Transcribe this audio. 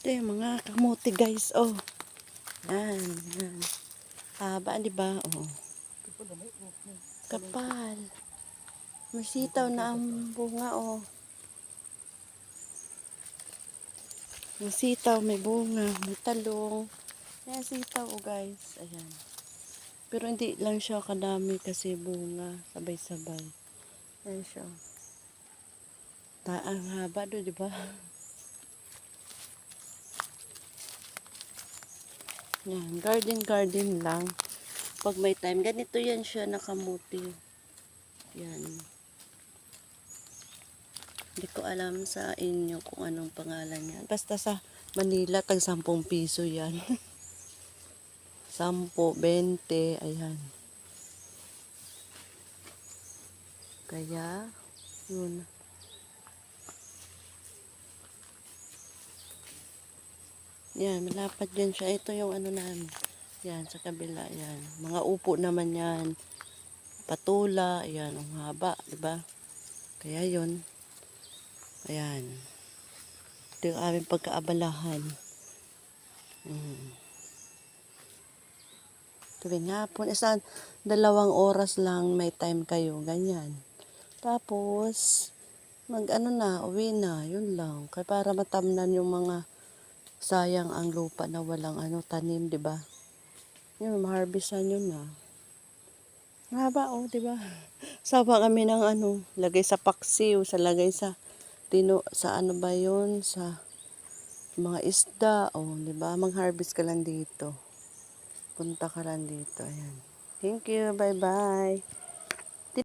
Ito yung mga kamote guys, oh. Yan, yan. Haba, di ba? Oh. Kapal. May sitaw na ang bunga, oh. May sitaw, may bunga, may talong. Yan, sitaw, oh guys. Ayan. Pero hindi lang siya kadami kasi bunga. Sabay-sabay. Ayan siya. Ang haba do, di ba? Yan, garden lang. Pag may time, ganito yan siya nakamuti. Yan. Hindi ko alam sa inyo kung anong pangalan yan. Basta sa Manila, tag 10 piso yan. 10, 20, ayan. Kaya, yun. Yan, malapad yan siya. Ito yung ano namin. Yan, sa kabila, yan. Mga upo naman yan. Patula, yan, ang haba, diba? Kaya yun. Ayan. Ito yung aming pagkaabalahan. Tuwing hapon, 2 oras lang may time kayo, ganyan. Tapos, mag-ano na, uwi na, yun lang. Kaya para matamnan yung mga sayang ang lupa na walang tanim, di ba? Yun, maharvestan yun na. Haba, oh, di ba? Sawa kami ng lagay sa paksiw, lagay sa sa ano ba yun, sa mga isda, oh, di ba? Mag-harvest ka lang dito. Punta ka lang dito, ayan. Thank you, bye-bye.